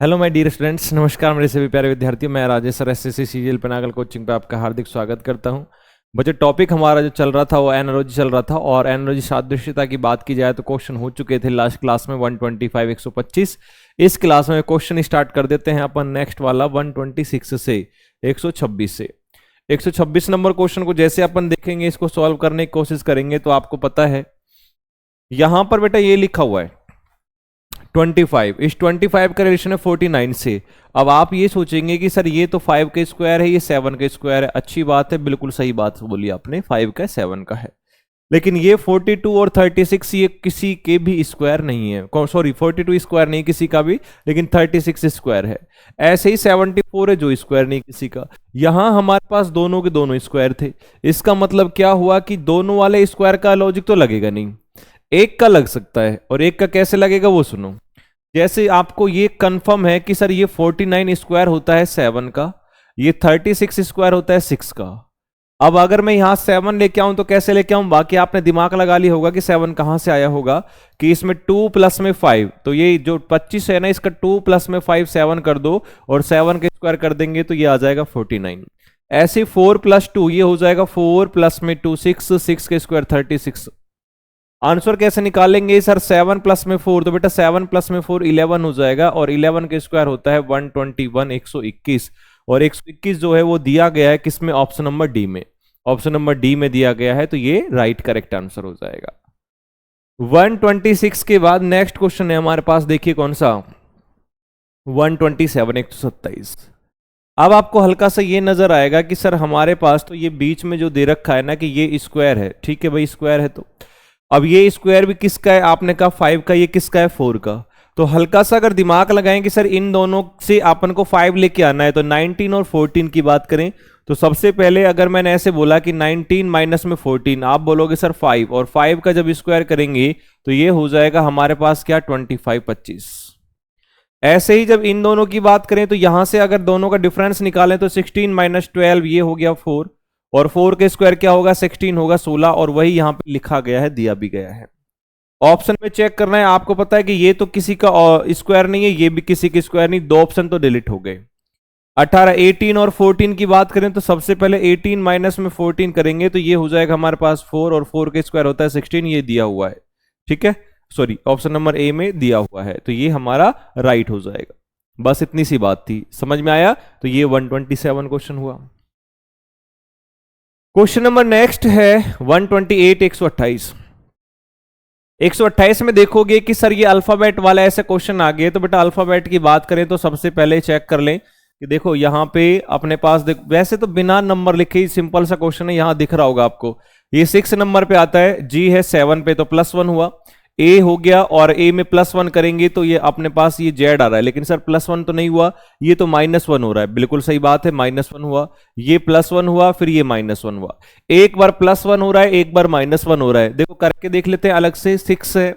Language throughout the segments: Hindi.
हेलो माय डियर स्टूडेंट्स, नमस्कार मेरे सभी प्यारे विद्यार्थियों। मैं Rajesh sir SSC CGL Pinnacle coaching पे आपका हार्दिक स्वागत करता हूं। बच्चों, टॉपिक हमारा जो चल रहा था वो एनालॉजी चल रहा था, और एनालॉजी सादृश्यता की बात की जाए तो क्वेश्चन हो चुके थे लास्ट क्लास में 125 125। इस क्लास में क्वेश्चन स्टार्ट कर देते हैं अपन नेक्स्ट वाला 126 से 126 से 126 नंबर क्वेश्चन को जैसे अपन देखेंगे, इसको सॉल्व करने की कोशिश करेंगे तो आपको पता है यहां पर बेटा ये लिखा हुआ है 25। इस 25 का रिलेशन है 49 से। अब आप ये सोचेंगे कि सर ये तो 5 का स्क्वायर है, ये 7 का स्क्वायर है। अच्छी बात है, बिल्कुल सही बात बोली आपने, 5 का 7 का है। लेकिन ये 42 और 36 ये किसी के भी स्क्वायर नहीं है। सॉरी, 42 स्क्वायर नहीं किसी का भी, लेकिन 36 स्क्वायर है। ऐसे ही 74 है जो स्क्वायर नहीं किसी का। यहां हमारे पास दोनों के दोनों स्क्वायर थे। इसका मतलब क्या हुआ कि दोनों वाले स्क्वायर का लॉजिक तो लगेगा नहीं, एक का लग सकता है। और एक का कैसे लगेगा वो सुनो। जैसे आपको ये कंफर्म है कि सर ये 49 स्क्वायर होता है 7 का, ये 36 स्क्वायर होता है 6 का। अब अगर मैं यहां 7 लेके आऊं तो कैसे लेके आऊं, बाकी आपने दिमाग लगा लिया होगा कि 7 कहां से आया होगा, कि इसमें 2 प्लस में 5, तो ये जो 25 है ना, इसका 2 प्लस में 5 7 कर दो और 7 के स्क्वायर कर देंगे तो ये आ जाएगा 49। ऐसे 4 प्लस 2 ये हो जाएगा 4 प्लस में 2 6, 6 के स्क्वायर 36। आंसर कैसे निकालेंगे सर, 7 प्लस में 4, तो बेटा 7 प्लस में 4 11 हो जाएगा, और 11 के स्क्वायर होता है 121 121। और 121 जो है वो दिया गया है किसमें, ऑप्शन नंबर डी में। ऑप्शन नंबर डी में दिया गया है, तो ये राइट करेक्ट आंसर हो जाएगा। 126 के बाद नेक्स्ट क्वेश्चन है हमारे पास, देखिए कौन सा, 127 127। अब आपको हल्का सा ये नजर आएगा कि सर हमारे पास तो ये बीच में जो दे रखा है ना कि ये स्क्वायर है, ठीक है भाई स्क्वायर है, तो अब ये स्क्वायर भी किसका है, आपने कहा 5 का, ये किसका है 4 का। तो हल्का सा अगर दिमाग लगाएं कि सर इन दोनों से अपन को 5 लेके आना है, तो 19 और 14 की बात करें तो सबसे पहले अगर मैंने ऐसे बोला कि 19 माइनस में 14, आप बोलोगे सर 5, और 5 का जब स्क्वायर करेंगे तो ये हो जाएगा हमारे पास क्या, 25 25। ऐसे ही जब इन दोनों की बात करें तो यहां से अगर दोनों का डिफरेंस निकालें तो 16 माइनस 12 ये हो गया 4, और 4 के स्क्वायर क्या होगा, 16 होगा 16, और वही यहां पे लिखा गया है, दिया भी गया है। ऑप्शन में चेक करना है, आपको पता है कि ये तो किसी का स्क्वायर नहीं है, ये भी किसी के स्क्वायर नहीं, दो ऑप्शन तो डिलीट हो गए। 18 18 और 14 की बात करें तो सबसे पहले 18 माइनस में 14 करेंगे तो ये हो जाएगा हमारे पास 4, और 4 के स्क्वायर होता है 16, ये दिया हुआ है, ठीक है। सॉरी, ऑप्शन नंबर ए में दिया हुआ है, तो ये हमारा राइट हो जाएगा। बस इतनी सी बात थी, समझ में आया। तो ये 127 क्वेश्चन हुआ। क्वेश्चन नंबर नेक्स्ट है 128 128। 128 में देखोगे कि सर ये अल्फाबेट वाला ऐसे क्वेश्चन आ गए, तो बेटा अल्फाबेट की बात करें तो सबसे पहले चेक कर लें कि देखो यहां पे अपने पास वैसे तो बिना नंबर लिखे ही सिंपल सा क्वेश्चन है, यहां दिख रहा होगा आपको। ये 6 नंबर पे आता है, जी है 7 पे, तो +1 हुआ। ए हो गया, और ए में +1 करेंगे तो ये अपने पास ये जेड आ रहा है, लेकिन सर +1 तो नहीं हुआ, ये तो -1 हो रहा है। बिल्कुल सही बात है, -1 हुआ, ये +1 हुआ, फिर ये -1 हुआ। एक बार +1 हो रहा है, एक बार -1 हो रहा है। देखो करके देख लेते हैं अलग से। 6 है,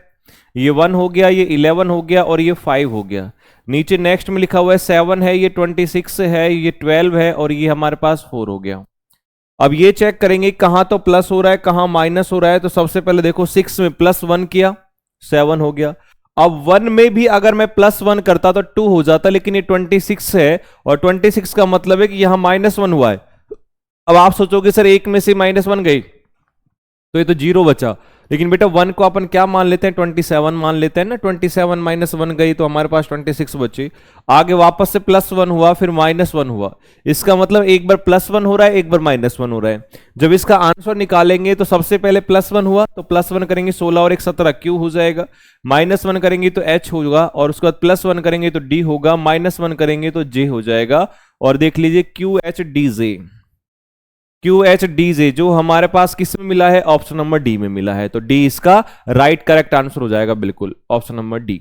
ये 1 हो गया, ये 11 हो गया, और ये 5 हो गया। नीचे नेक्स्ट में लिखा हुआ है 7 है, ये 26 है, ये 12 है, और ये हमारे पास 4 हो गया। अब ये चेक करेंगे कहां तो प्लस हो रहा है कहां माइनस हो रहा है। तो सबसे पहले देखो 6 में +1 किया, 7 हो गया। अब 1 में भी अगर मैं +1 करता तो 2 हो जाता, लेकिन ये 26 है, और 26 का मतलब है कि यहां -1 हुआ है। अब आप सोचोगे सर एक में से -1 गई तो ये तो 0 बचा, लेकिन बेटा 1 को अपन क्या मान लेते हैं, 27 मान लेते हैं ना। 27 -1 गई तो हमारे पास 26 बची। आगे वापस से +1 हुआ, फिर -1 हुआ। इसका मतलब एक बार +1 हो रहा है, एक बार -1 हो रहा है। जब इसका आंसर निकालेंगे तो सबसे पहले +1 हुआ, तो +1 करेंगे 16 और 1 17, क्यू हो जाएगा। -1 करेंगे तो एच होगा, और उसके बाद +1 करेंगे तो डी होगा, -1 करेंगे तो जे हो जाएगा। और देख लीजिए Q H D J, Q H D J जो हमारे पास किस में मिला है, ऑप्शन नंबर डी में मिला है। तो डी इसका राइट करेक्ट आंसर हो जाएगा, बिल्कुल ऑप्शन नंबर डी।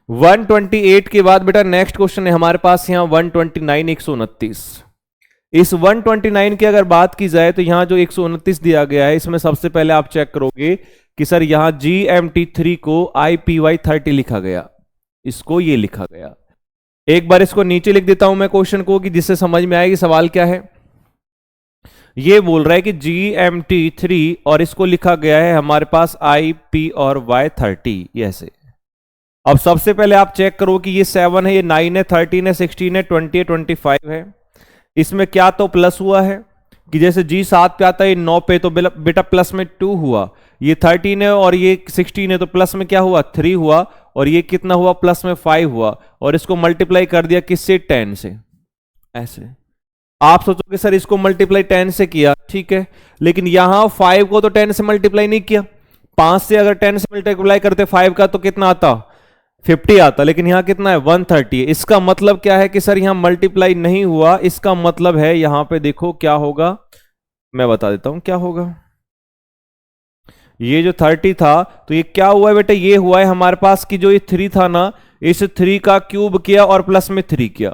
128 के बाद बेटा नेक्स्ट क्वेश्चन है हमारे पास यहां 129 129। इस 129 की अगर बात की जाए तो यहां जो 129 दिया गया है, इसमें सबसे पहले आप चेक करोगे कि सर यहां GMT3 को IPY30 लिखा गया, इसको ये लिखा गया। एक बार इसको नीचे लिख देता हूं मैं क्वेश्चन को, कि जिससे समझ में आएगी सवाल क्या है। ये बोल रहा है कि GMT3 और इसको लिखा गया है हमारे पास IP और Y30, ऐसे अब सबसे पहले आप चेक करो कि ये 7 है, ये 9 है, 13 है, 16 है, 20 है, 25 है। इसमें क्या तो प्लस हुआ है कि जैसे जी 7 पे आता है 9 पे, तो बेटा प्लस में 2 हुआ। ये 13 है और ये 16 है, तो प्लस में क्या हुआ 3 हुआ, और ये कितना हुआ प्लस में 5 हुआ, और इसको मल्टीप्लाई कर दिया किससे 10 से। ऐसे आप सोचोगे सर इसको मल्टीप्लाई 10 से किया, ठीक है, लेकिन यहां 5 को तो 10 से मल्टीप्लाई नहीं किया। 5 से अगर 10 से मल्टीप्लाई करते 5 का तो कितना आता 50 आता, लेकिन यहां कितना है 130 है। इसका मतलब क्या है कि सर यहां मल्टीप्लाई नहीं हुआ, इसका मतलब है यहां पे देखो क्या होगा, मैं बता देता हूं क्या होगा। ये जो 30 था तो ये क्या हुआ है बेटा, ये हुआ है हमारे पास कि जो ये 3 था ना, इस 3 का क्यूब किया और प्लस में 3 किया।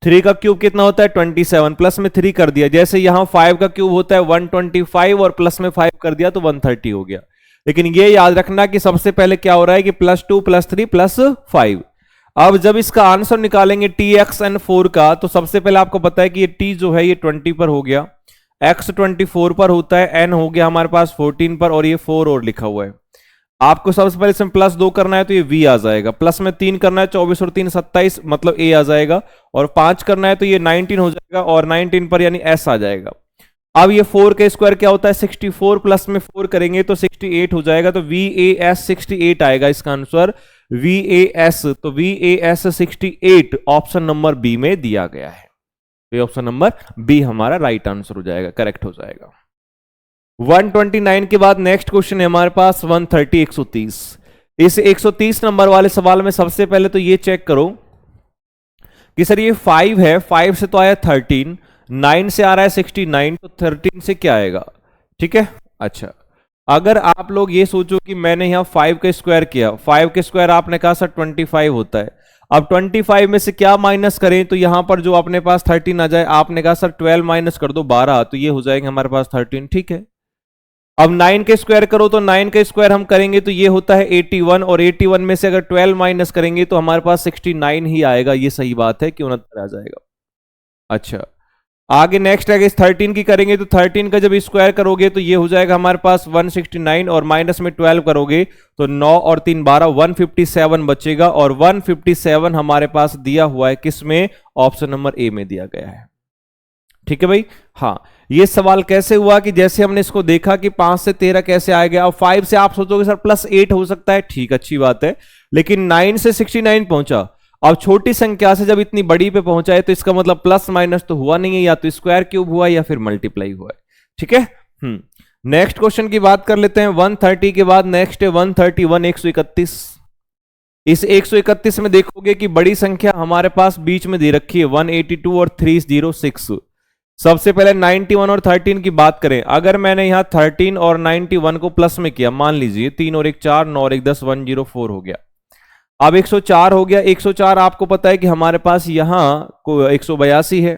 3 का क्यूब कितना होता है 27, प्लस में 3 कर दिया। जैसे यहां 5 का क्यूब होता है 125 और प्लस में 5 कर दिया तो 130 हो गया। लेकिन ये याद रखना कि सबसे पहले क्या हो रहा है कि +2 +3 +5। अब जब इसका आंसर निकालेंगे tx and 4 का, तो सबसे पहले आपको पता है कि ये t जो है ये 20 पर हो गया, x 24 पर होता है, n हो गया हमारे पास 14 पर, और ये 4 और लिखा हुआ है। आपको सबसे पहले इसमें +2 करना है तो ये v आ जाएगा, प्लस में 3 करना है 24 और 3 27 मतलब a आ जाएगा, और 5 करना है तो ये 19 हो जाएगा, और 19 पर यानी s आ जाएगा। अब ये 4 का स्क्वायर क्या होता है 64, प्लस में 4 करेंगे तो 68 हो जाएगा, तो VAS 68 आएगा इसका आंसर VAS। तो VAS 68 ऑप्शन नंबर बी में दिया गया है, तो ऑप्शन नंबर बी हमारा राइट आंसर हो जाएगा, करेक्ट हो जाएगा। 129 के बाद नेक्स्ट क्वेश्चन है हमारे पास 130 130। इस 130 नंबर वाले सवाल में सबसे पहले तो ये चेक करो कि सर ये 5 है, 5 से तो आया 13, 9 से आ रहा है 69, तो 13 से क्या आएगा, ठीक है। अच्छा, अगर आप लोग ये सोचो कि मैंने यहां 5 का स्क्वायर किया, 5 का स्क्वायर आपने कहा सर 25 होता है। अब 25 में से क्या माइनस करें, तो यहां पर जो अपने पास 13 आ जाए, आपने कहा सर 12 माइनस कर दो 12, तो ये हो जाएंगे हमारे पास 13, ठीक है। अब 9 के स्क्वायर करो, तो 9 का स्क्वायर हम करेंगे तो ये होता है 81, और 81 में से अगर 12 माइनस करेंगे तो हमारे पास 69 ही आएगा। ये सही बात है कि 69 आ जाएगा। अच्छा, आगे नेक्स्ट है 13 की करेंगे, तो 13 का जब स्क्वायर करोगे तो ये हो जाएगा हमारे पास 169, और माइनस में 12 करोगे तो 9 और 3 12, 157 बचेगा, और 157 हमारे पास दिया हुआ है किसमें, ऑप्शन नंबर ए में दिया गया है, ठीक है भाई। हाँ, ये सवाल कैसे हुआ कि जैसे हमने इसको देखा कि 5 से 13 कैसे आ गया। अब 5 से आप सोचोगे सर +8 हो सकता है, ठीक अच्छी बात है, लेकिन 9 से 69 पहुंचा। अब छोटी संख्या से जब इतनी बड़ी पे पहुंचा है तो इसका मतलब प्लस माइनस तो हुआ नहीं है, या तो स्क्वायर क्यूब हुआ या फिर मल्टीप्लाई हुआ है, ठीक है। नेक्स्ट क्वेश्चन की बात कर लेते हैं। 130 के बाद नेक्स्ट है 131 131। इस 131 में देखोगे कि बड़ी संख्या हमारे पास बीच में दे रखी है 182 और 306। सबसे पहले 91 और 13 की बात करें, अगर मैंने यहां 13 और 91 को प्लस में किया, मान लीजिए 3 और 1 4, 9 और 1 10, 104 हो गया। अब 104 हो गया। 104 आपको पता है कि हमारे पास यहां को 182 है,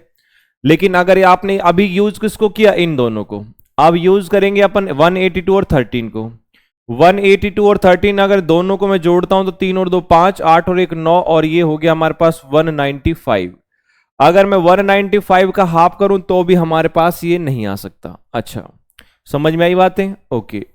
लेकिन अगर ये आपने अभी यूज किसको किया, इन दोनों को। अब यूज करेंगे अपन 182 और 13 को। 182 और 13 अगर दोनों को मैं जोड़ता हूं तो 3 और 2 5, 8 और 1 9, और ये हो गया हमारे पास 195। अगर मैं 195 का हाफ करूं तो भी हमारे पास ये नहीं आ सकता। अच्छा, समझ में आई बातें, ओके।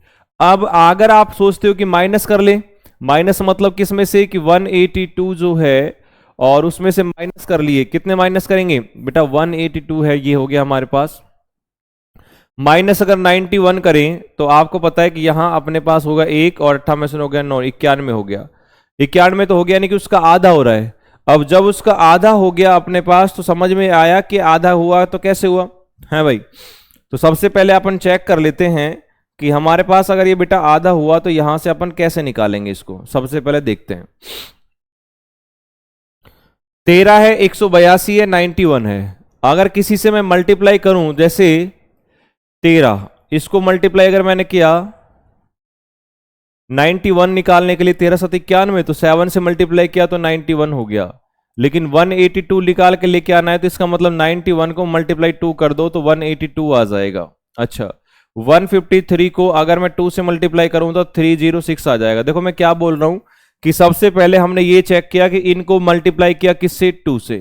अब अगर आप सोचते हो कि माइनस कर ले, माइनस मतलब किस में से कि 182 जो है और उसमें से माइनस कर लिए, कितने माइनस करेंगे बेटा 182 है, ये हो गया हमारे पास। माइनस अगर 91 करें तो आपको पता है कि यहां अपने पास होगा 1 और 8 में से हो गया 9, 91 हो गया। 91 तो हो गया, यानी कि उसका आधा हो रहा है। अब जब उसका आधा हो गया अपने पास तो समझ में आया कि आधा हुआ तो कैसे हुआ है भाई। तो सबसे पहले अपन चेक कर लेते हैं कि हमारे पास अगर ये बेटा आधा हुआ तो यहां से अपन कैसे निकालेंगे इसको। सबसे पहले देखते हैं, 13 है, 182 है, 91 है। अगर किसी से मैं मल्टीप्लाई करूं, जैसे 13 इसको मल्टीप्लाई अगर मैंने किया 91 निकालने के लिए, 13 7 91, तो 7 से मल्टीप्लाई किया तो 91 हो गया। लेकिन 182 निकाल के लेके आना है तो इसका मतलब 91 को मल्टीप्लाई 2 कर दो तो 182 आ जाएगा। अच्छा, 153 को अगर मैं 2 से मल्टीप्लाई करूं तो 306 आ जाएगा। देखो मैं क्या बोल रहा हूं कि सबसे पहले हमने ये चेक किया कि इनको मल्टीप्लाई किया किससे, 2 से,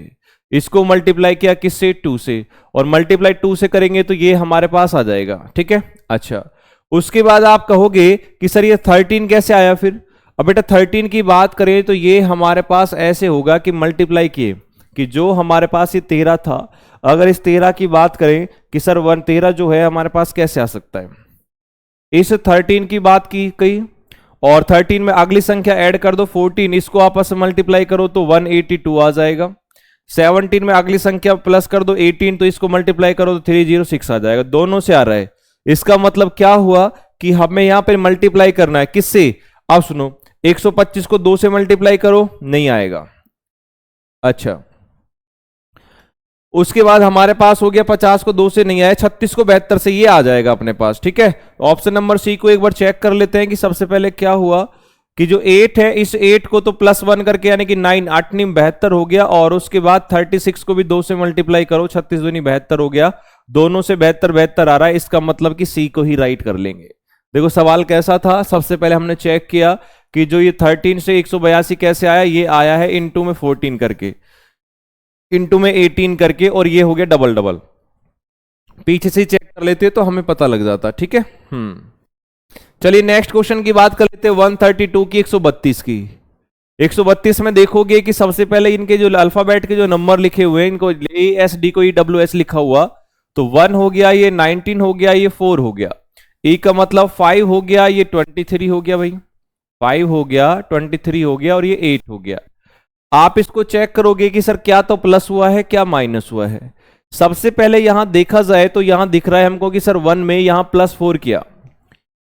इसको मल्टीप्लाई किया किससे, 2 से, और मल्टीप्लाई 2 से करेंगे तो ये हमारे पास आ जाएगा, ठीक है। अच्छा, उसके बाद आप कहोगे कि सर ये 13 कैसे आया फिर। अब बेटा 13 की बात करें तो ये हमारे पास ऐसे होगा कि मल्टीप्लाई किए कि जो हमारे पास ये 13 था, अगर इस 13 की बात करें कि सर 13 जो है हमारे पास कैसे आ सकता है, इस 13 की बात की गई और 13 में अगली संख्या ऐड कर दो 14, इसको आपस में मल्टीप्लाई करो तो 182 आ जाएगा। 17 में अगली संख्या प्लस कर दो 18, तो इसको मल्टीप्लाई करो तो 306 आ जाएगा। दोनों से आ रहा है, इसका मतलब क्या हुआ कि हमें यहां पे मल्टीप्लाई करना है किससे। अब सुनो, 125 को 2 से मल्टीप्लाई करो, नहीं आएगा। अच्छा, उसके बाद हमारे पास हो गया 50 को 2 से नहीं आया, 36 को 72 से ये आ जाएगा अपने पास। ठीक है, ऑप्शन नंबर सी को एक बार चेक कर लेते हैं कि सबसे पहले क्या हुआ कि जो 8 है, इस 8 को तो +1 करके यानी कि 9 8 9 72 हो गया, और उसके बाद 36 को भी 2 से मल्टीप्लाई करो, 36 दूनी 72 हो गया। दोनों से 72 72 आ रहा है, इसका मतलब कि सी को ही राइट कर लेंगे। देखो सवाल कैसा था, सबसे पहले हमने चेक किया कि जो ये 13 से 182 कैसे आया, ये आया है इनटू में 14 करके, इनटू में 18 करके, और ये हो गया डबल डबल। पीछे से चेक कर लेते तो हमें पता लग जाता। ठीक है, चलिए नेक्स्ट क्वेश्चन की बात कर लेते हैं 132 की 132 की। 132 में देखोगे कि सबसे पहले इनके जो अल्फाबेट के जो नंबर लिखे हुए हैं, इनको ASD को EWS लिखा हुआ, तो 1 हो गया, ये 19 हो गया, ये 4 हो गया, E का मतलब 5 हो गया, ये 23 हो गया भाई, 5 हो गया, 23 हो गया, और ये 8 हो गया। आप इसको चेक करोगे कि सर क्या तो प्लस हुआ है क्या माइनस हुआ है। सबसे पहले यहां देखा जाए तो यहां दिख रहा है हमको कि सर 1 में यहां +4 किया,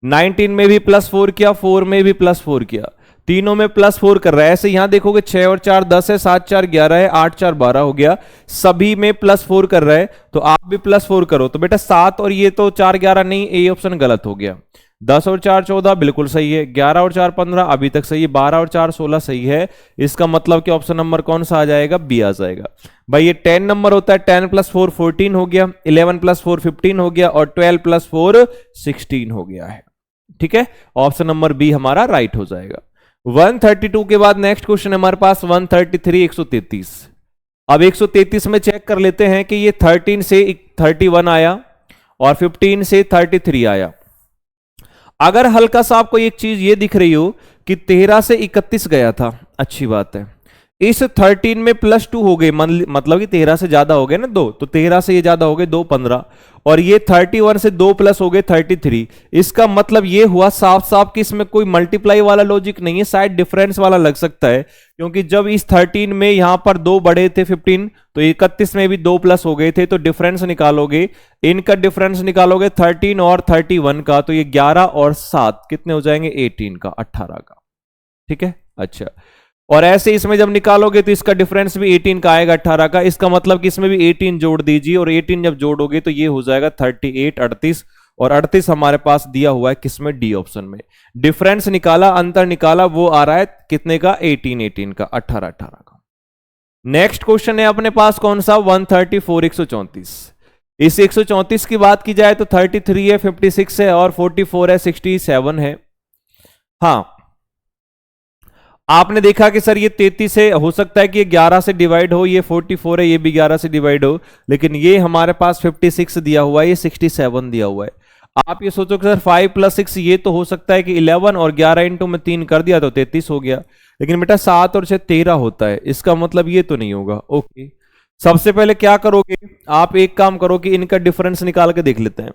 19 में भी +4 किया, 4 में भी +4 किया, तीनों में +4 कर रहा है। ऐसे यहां देखोगे 6 और 4 10 है, 7 4 11 है, 8 4 12 हो गया, सभी में +4 कर रहा है, तो आप भी +4 करो। तो बेटा 7 और ये तो 4 11 नहीं, ए ऑप्शन गलत हो गया। 10 और 4 14 बिल्कुल सही है, 11 और 4 15 अभी तक सही है, 12 और 4 16 सही है। इसका मतलब कि ऑप्शन नंबर कौन सा आ जाएगा, बी आ जाएगा। भाई ये 10 नंबर होता है, 10 + 4 14 हो गया, 11 + 4 15 हो गया, और 12 + 4 16 हो गया है। ठीक है, ऑप्शन नंबर बी हमारा राइट हो जाएगा। 132 के बाद नेक्स्ट क्वेश्चन हमारे पास 133 133। अब 133 में चेक कर लेते हैं कि ये 13 से 31 आया और 15 से 33 आया। अगर हल्का सा आपको एक चीज ये दिख रही हो कि 13 से 31 गया था, अच्छी बात है। इस 13 में +2 हो गए, मतलब कि 13 से ज्यादा हो गए ना 2, तो 13 से ये ज्यादा हो गए 2 15, और ये 31 से 2 प्लस हो गए 33। इसका मतलब ये हुआ साफ साफ कि इसमें कोई मल्टीप्लाई वाला लॉजिक नहीं है, शायद डिफरेंस वाला लग सकता है, क्योंकि जब इस 13 में यहां पर 2 बढ़े थे 15, तो 31 में भी 2 प्लस हो गए थे, तो डिफरेंस निकालोगे, इनका डिफरेंस निकालोगे 13 और 31 का, तो ये 11 और 7 कितने हो जाएंगे, 18 का, 18 का। ठीक है, अच्छा, और ऐसे इसमें जब निकालोगे तो इसका डिफरेंस भी 18 का आएगा 18 का, इसका मतलब कि इसमें भी 18 जोड़ दीजिए, और 18 जब जोड़ोगे तो ये हो जाएगा 38 38, और 38 हमारे पास दिया हुआ है किसमें, डी ऑप्शन में। डिफरेंस निकाला, अंतर निकाला, वो आ रहा है कितने का, 18 18 का, 18 18 का। नेक्स्ट क्वेश्चन है अपने पास कौन सा, 134 134। इस 134 की बात की जाए तो 33 है, 56 है, और 44 है, 67 है। हाँ, आपने देखा कि सर ये 33 से हो सकता है कि ये 11 से डिवाइड हो, ये 44 है, ये भी 11 से डिवाइड हो, लेकिन ये हमारे पास 56 दिया हुआ है, ये 67 दिया हुआ है। आप ये सोचो कि सर 5 + 6 ये तो हो सकता है कि 11, और 11 इंटू में 3 कर दिया तो 33 हो गया, लेकिन बेटा 7 और 6 13 होता है, इसका मतलब ये तो नहीं होगा। ओके, सबसे पहले क्या करोगे, आप एक काम करो कि इनका डिफरेंस निकाल के देख लेते हैं,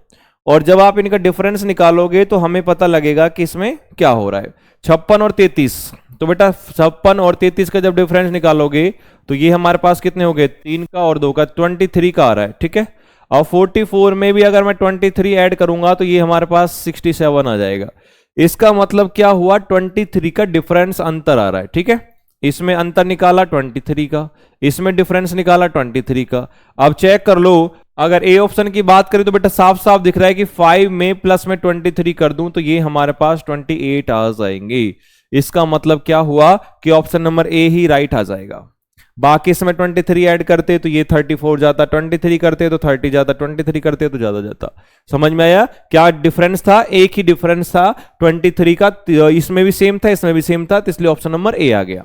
और जब आप इनका डिफरेंस निकालोगे तो हमें पता लगेगा कि इसमें क्या हो रहा है। 56 और 33, तो बेटा 56 और 33 का जब डिफरेंस निकालोगे तो ये हमारे पास कितने हो गए, 3 का और 2 का, 23 का आ रहा है। ठीक है, और 44 में भी अगर मैं 23 ऐड करूंगा तो ये हमारे पास 67 आ जाएगा। इसका मतलब क्या हुआ, 23 का डिफरेंस अंतर आ रहा है। ठीक है, इसमें अंतर निकाला 23 का, इसमें डिफरेंस निकाला 23 का। अब चेक कर लो, अगर ए ऑप्शन की बात करें तो बेटा साफ साफ दिख रहा है कि 5 में प्लस में 23 कर दूं तो ये हमारे पास 28 आ जाएंगे। इसका मतलब क्या हुआ कि ऑप्शन नंबर ए ही राइट आ जाएगा। बाकी इसमें 23 ऐड करते तो ये 34 जाता, 23 करते तो 30 जाता, 23 करते तो ज्यादा जाता। समझ में आया क्या डिफरेंस था, एक ही डिफरेंस था 23 का, इसमें भी सेम था, इसमें भी सेम था, तो इसलिए ऑप्शन नंबर ए आ गया।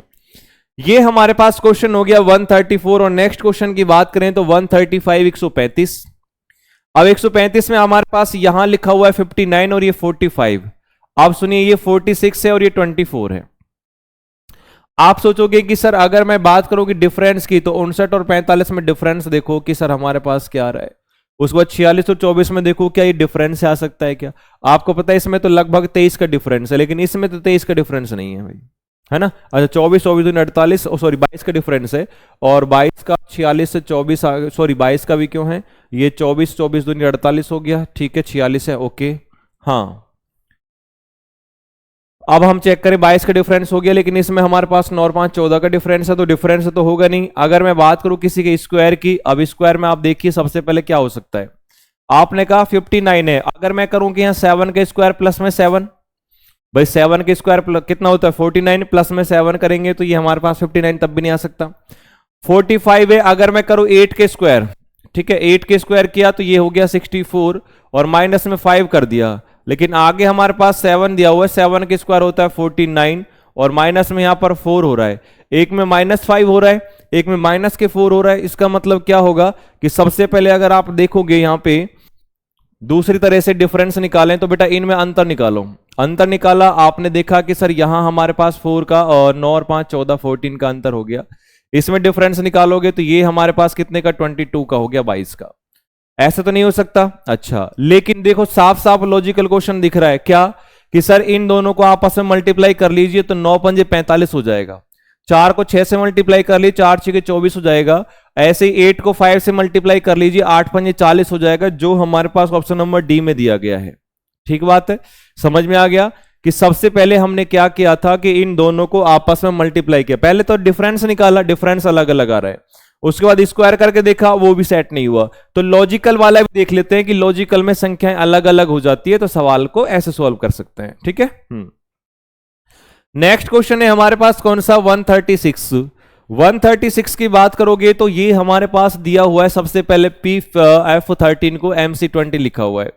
ये हमारे पास क्वेश्चन हो गया 134। और नेक्स्ट क्वेश्चन की बात करें तो 135 135। अब 135 में हमारे पास यहां लिखा हुआ है 59 और ये 45। अब सुनिए, ये 46 है और ये 24 है। आप सोचोगे कि सर अगर मैं बात करूं कि डिफरेंस की, तो 59 और 45 में डिफरेंस देखो कि सर हमारे पास क्या आ रहा है। उसके बाद 46 और 24 में देखो क्या ये डिफरेंस आ सकता है क्या। आपको पता है इसमें तो लगभग 23 का डिफरेंस है, लेकिन इसमें तो 23 का डिफरेंस नहीं है भाई, है ना। अच्छा 24 24 दूनी 48, सॉरी 22 का डिफरेंस है, और 22 का 46 से 24 सॉरी 22 का भी क्यों है, ये 24 24 दूनी 48 हो गया, ठीक है 46 है, ओके। हाँ अब हम चेक करें, 22 का डिफरेंस हो गया, लेकिन इसमें हमारे पास 9 और 5 14 का डिफरेंस है, तो डिफरेंस तो होगा नहीं। अगर मैं बात करूं किसी के स्क्वायर की, अब स्क्वायर में आप देखिए सबसे पहले क्या हो सकता है। आपने कहा 59 है, अगर मैं करूं कि यहाँ 7 के स्क्वायर प्लस में 7, भाई 7 के स्क्वायर कितना होता है 49, प्लस में 7 करेंगे तो ये हमारे पास 59 तब भी नहीं आ सकता। 45 है, अगर मैं करूं 8 के स्क्वायर, ठीक है 8 के स्क्वायर किया तो ये हो गया 64, और माइनस में 5 कर दिया, लेकिन आगे हमारे पास 7 दिया हुआ है, 7 के स्क्वायर होता है 49, और माइनस में यहां पर 4 हो रहा है, एक में -5 हो रहा है, एक में -4 हो रहा है। इसका मतलब क्या होगा कि सबसे पहले अगर आप देखोगे यहां पे दूसरी तरह से डिफरेंस निकालें, तो बेटा इनमें अंतर निकालो। अंतर निकाला, आपने देखा कि सर यहां हमारे पास 4 का, और 9 और 5 14 14 का अंतर हो गया। इसमें डिफरेंस निकालोगे तो ये हमारे पास कितने का 22 का हो गया, 22 का। ऐसा तो नहीं हो सकता। अच्छा लेकिन देखो साफ साफ लॉजिकल क्वेश्चन दिख रहा है क्या, कि सर इन दोनों को आपस में मल्टीप्लाई कर लीजिए तो 9 पंजे 45 हो जाएगा, 4 को 6 से मल्टीप्लाई कर लीजिए 4 6 के 24 हो जाएगा, ऐसे ही 8 को 5 से मल्टीप्लाई कर लीजिए 8 पंजे 40 हो जाएगा, जो हमारे पास ऑप्शन नंबर डी में दिया गया है। ठीक बात है, समझ में आ गया कि सबसे पहले हमने क्या किया था कि इन दोनों को आपस में मल्टीप्लाई किया, पहले तो डिफरेंस निकाला, डिफरेंस अलग अलग आ रहा है, उसके बाद स्क्वायर करके देखा वो भी सेट नहीं हुआ, तो लॉजिकल वाला भी देख लेते हैं कि लॉजिकल में संख्याएं अलग अलग हो जाती है, तो सवाल को ऐसे सॉल्व कर सकते हैं। ठीक है, नेक्स्ट क्वेश्चन है हमारे पास कौन सा 136। 136 की बात करोगे तो ये हमारे पास दिया हुआ है, सबसे पहले F13 को MC20 लिखा हुआ है।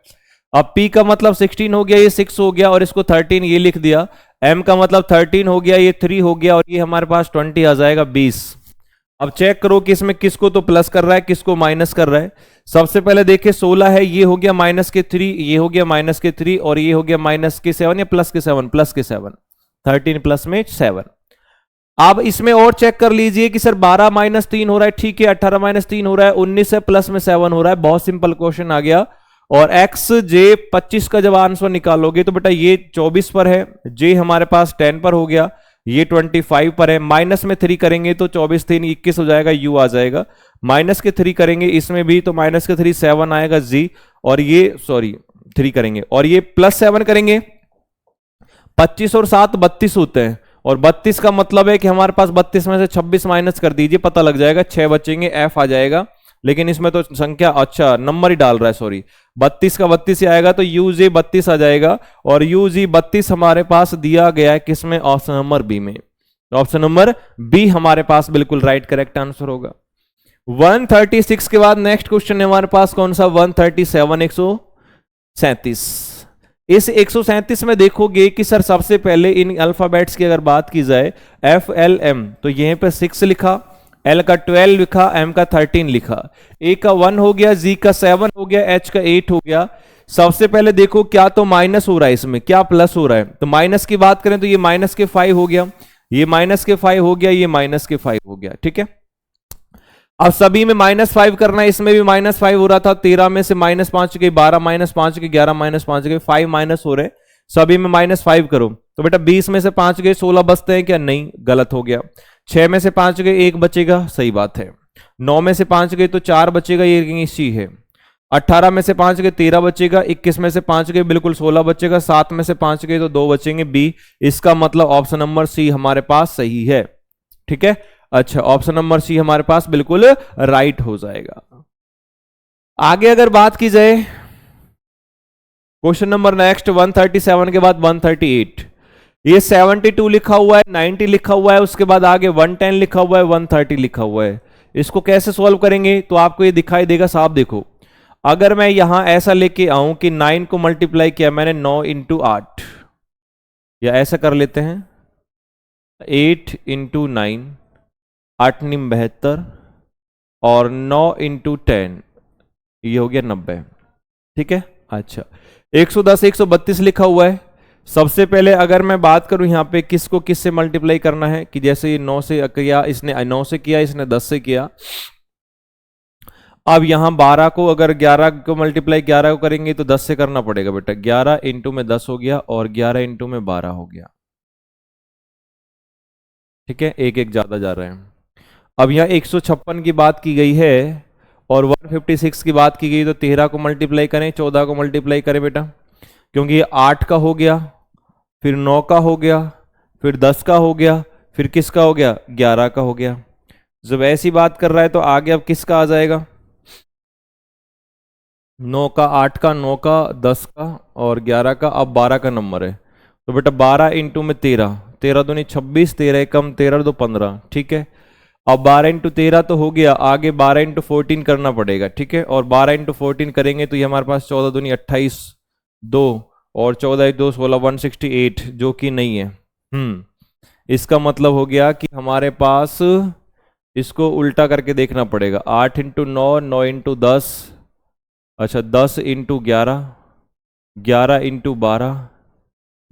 अब P का मतलब 16 हो गया, ये 6 हो गया, और इसको 13 ये लिख दिया। M का मतलब 13 हो गया, ये 3 हो गया, और ये हमारे पास 20 आ जाएगा 20। अब चेक करो कि इसमें किसको तो प्लस कर रहा है, किसको माइनस कर रहा है। सबसे पहले देखिए 16 है, ये हो गया -3, ये हो गया -3, और ये हो गया -7 या +7, +7, 13 प्लस में 7। अब इसमें और चेक कर लीजिए कि सर 12 -3 हो रहा है, ठीक है 18 -3 हो रहा है, 19 है, प्लस में 7 हो रहा है, बहुत सिंपल क्वेश्चन आ गया। और एक्स जे 25 का जब आंसर निकालोगे तो बेटा ये 24 पर है, जे हमारे पास 10 पर हो गया, ये 25 पर है, माइनस में 3 करेंगे तो 24 3 21 हो जाएगा, यू आ जाएगा, माइनस के 3 करेंगे इसमें भी तो माइनस के 3 7 आएगा जी, और ये सॉरी 3 करेंगे, और ये +7 करेंगे, 25 और 7 32 होते हैं, और 32 का मतलब है कि हमारे पास 32 में से 26 माइनस कर दीजिए, पता लग जाएगा 6 बचेंगे, एफ आ जाएगा। लेकिन इसमें तो संख्या अच्छा नंबर ही डाल रहा है, सॉरी 32 का 32 ही आएगा, तो यूजी 32 आ जाएगा, और यूजी 32 हमारे पास दिया गया है किसमें, ऑप्शन नंबर बी में। ऑप्शन नंबर बी हमारे पास बिल्कुल राइट करेक्ट आंसर होगा। 136 के बाद नेक्स्ट क्वेश्चन है हमारे पास कौन सा 137 137। इस 137 में देखोगे कि सर सबसे पहले इन अल्फाबेट्स की अगर बात की जाए, एफ एल एम, तो यहीं पे 6 लिखा, एल का 12 लिखा, एम का 13 लिखा, ए का 1 हो गया, जी का 7 हो गया, एच का 8 हो गया। सबसे पहले देखो क्या तो माइनस हो रहा है इसमें, क्या प्लस हो रहा है, तो माइनस की बात करें तो ये -5 हो गया, ये -5 हो गया, ये -5 हो गया। ठीक है, अब सभी में -5 करना है, इसमें भी -5 हो रहा था, 13 में से -5 गई, 12 -5 गई, 11 -5 गई, 5 माइनस हो रहे, सभी में -5 करो तो बेटा 20 में से 5 गए 16 बचते हैं क्या, नहीं गलत हो गया। 6 में से 5 गए 1 बचेगा, सही बात है। 9 में से 5 गए तो 4 बचेगा, ये सी है। 18 में से 5 गए 13 बचेगा, 21 में से 5 गए बिल्कुल 16 बचेगा, 7 में से 5 गए तो 2 बचेंगे, बी। इसका मतलब ऑप्शन नंबर सी हमारे पास सही है। ठीक है, अच्छा ऑप्शन नंबर सी हमारे पास बिल्कुल राइट हो जाएगा। आगे अगर बात की जाए क्वेश्चन नंबर नेक्स्ट 137 के बाद 138, ये 72 लिखा हुआ है, 90 लिखा हुआ है, उसके बाद आगे 110 लिखा हुआ है, 130 लिखा हुआ है। इसको कैसे सॉल्व करेंगे तो आपको ये दिखाई देगा साहब, देखो अगर मैं यहां ऐसा लेके आऊं कि 9 को मल्टीप्लाई किया मैंने 9 × 8, या ऐसा कर लेते हैं 8 × 9, 8 × 72, और 9 × 10, ये हो गया 90। ठीक है, अच्छा 110 132 लिखा हुआ है, सबसे पहले अगर मैं बात करूं यहाँ पे किसको किस से मल्टीप्लाई करना है, कि जैसे ये 9 से किया, इसने 9 से किया, इसने 10 से किया। अब यहाँ 12 को अगर 11 को मल्टीप्लाई 11 को करेंगे तो 10 से करना पड़ेगा बेटा। 11 इंटू में 10 हो गया और 11 इंटू में 12 हो गया। ठीक है, एक एक ज्यादा जा रहे हैं। अब यहाँ 156 की बात की गई है और 156 की बात की गई, तो 13 को मल्टीप्लाई करें, 14 को मल्टीप्लाई करें बेटा, क्योंकि ये 8 का हो गया, फिर 9 का हो गया, फिर 10 का हो गया, फिर किसका हो गया, 11 का हो गया। जब ऐसी बात कर रहा है तो आगे अब किसका आ जाएगा, 9 का, 8 का, 9 का, 10 का और 11 का। अब 12 का नंबर है, तो बेटा 12 इंटू में 13, 13 दूनी 26, 13 कम 13 दो 15। ठीक है, अब 12 इंटू 13 तो हो गया, आगे 12 इंटू 14 करना पड़ेगा। ठीक है, और 12 इंटू 14 करेंगे तो ये हमारे पास 14 दूनी 28, 2 और 14 2 16, 168, जो कि नहीं है। इसका मतलब हो गया कि हमारे पास इसको उल्टा करके देखना पड़ेगा। 8 इंटू 9, 9 इंटू 10, अच्छा 10 इंटू 11, 11 इंटू 12,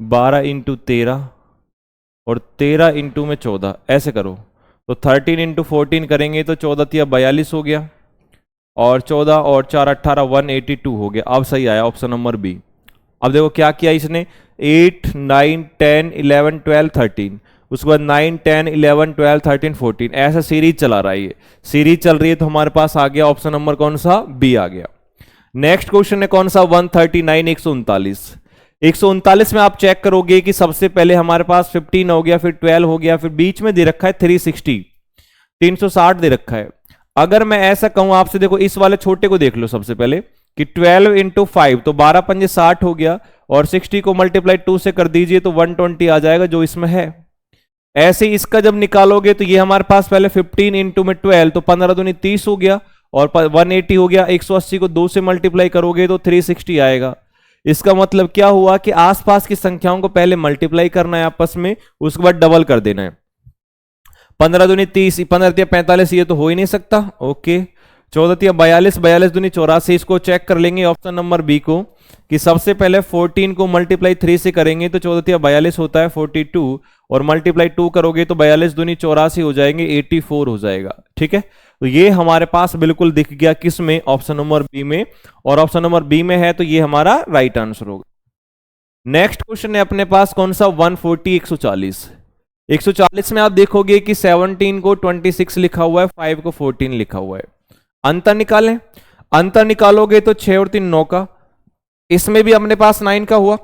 12 इंटू 13 और 13 इंटू में 14, ऐसे करो। तो 13 इंटू 14 करेंगे तो 14 तिया 42 हो गया और 14 और 4 18, 182 हो गया। अब सही आया ऑप्शन नंबर बी। अब देखो क्या किया इसने, 8 9 10 11 12 13, उसके बाद 9 10 11 12 13 14, ऐसा सीरीज चला रहा है। ये सीरीज चल रही है, तो हमारे पास आ गया ऑप्शन नंबर कौन सा, बी आ गया। नेक्स्ट क्वेश्चन है कौन सा, 139 139। 139 में आप चेक करोगे कि सबसे पहले हमारे पास 15 हो गया, फिर 12 हो गया, फिर बीच में दे रखा है 360, 360 दे रखा है। अगर मैं ऐसा कहूं आपसे, देखो इस वाले छोटे को देख लो सबसे पहले कि 12 इंटू 5, तो 12 पंजे 60 हो गया और 60 को मल्टीप्लाई 2 से कर दीजिए तो 120 आ जाएगा, जो इसमें है। ऐसे इसका जब निकालोगे तो ये हमारे पास पहले 15 इंटू में 12, तो 15 दूनी 30 हो गया और 180 हो गया। 180 को 2 से मल्टीप्लाई करोगे तो 360 आएगा। इसका मतलब क्या हुआ कि आसपास की संख्याओं को पहले मल्टीप्लाई करना है आपस में, उसके बाद डबल कर देना है। 15 दूनी 30, 15 तिया 45, ये तो हो ही नहीं सकता। ओके, 14 तिया 42, 42 दूनी 84। इसको चेक कर लेंगे ऑप्शन नंबर बी को, कि सबसे पहले 14 को मल्टीप्लाई 3 से करेंगे तो 14 तिया 42 होता है 42, और मल्टीप्लाई 2 करोगे तो 42 दूनी 84 हो जाएंगे, 84 हो जाएगा। ठीक है, तो ये हमारे पास बिल्कुल दिख गया किस में, ऑप्शन नंबर बी में, और ऑप्शन नंबर बी में है तो ये हमारा राइट आंसर होगा। नेक्स्ट क्वेश्चन है अपने पास कौन सा, 140 140। 140 में आप देखोगे कि 17 को 26 लिखा हुआ है, 5 को 14 लिखा हुआ है। अंतर निकालें, अंतर निकालोगे तो 6 और 3 9 का, इसमें भी अपने पास 9 का हुआ,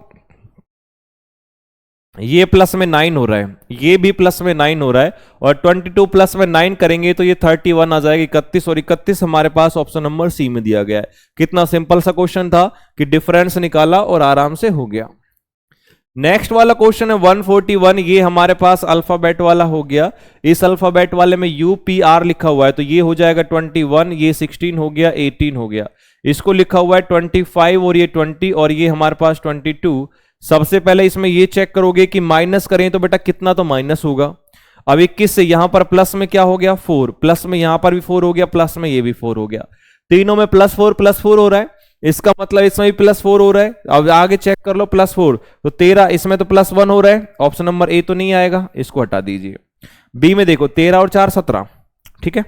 ये प्लस में 9 हो रहा है, ये भी प्लस में 9 हो रहा है, और 22 प्लस में 9 करेंगे तो ये 31 आ जाएगा, 31, और 31 हमारे पास ऑप्शन नंबर सी में दिया गया है। कितना सिंपल सा क्वेश्चन था कि डिफरेंस निकाला और आराम से हो गया। नेक्स्ट वाला क्वेश्चन है 141, ये हमारे पास अल्फाबेट वाला हो गया। इस अल्फाबेट वाले में UPR लिखा हुआ है, तो ये हो जाएगा 21, ये 16 हो गया, 18 हो गया। इसको लिखा हुआ है 25 और ये 20 और ये हमारे पास 22। सबसे पहले इसमें ये चेक करोगे कि माइनस करें तो बेटा कितना तो माइनस होगा। अब 21 से यहां पर प्लस में क्या हो गया, 4, प्लस में यहां पर भी 4 हो गया, प्लस में ये भी 4 हो गया, तीनों में +4 हो रहा है। इसका मतलब इसमें भी +4 हो रहा है। अब आगे चेक कर लो, +4 तो 13, इसमें तो +1 हो रहा है। ऑप्शन नंबर ए तो नहीं आएगा, इसको हटा दीजिए। बी में देखो 13 और 4 17, ठीक है,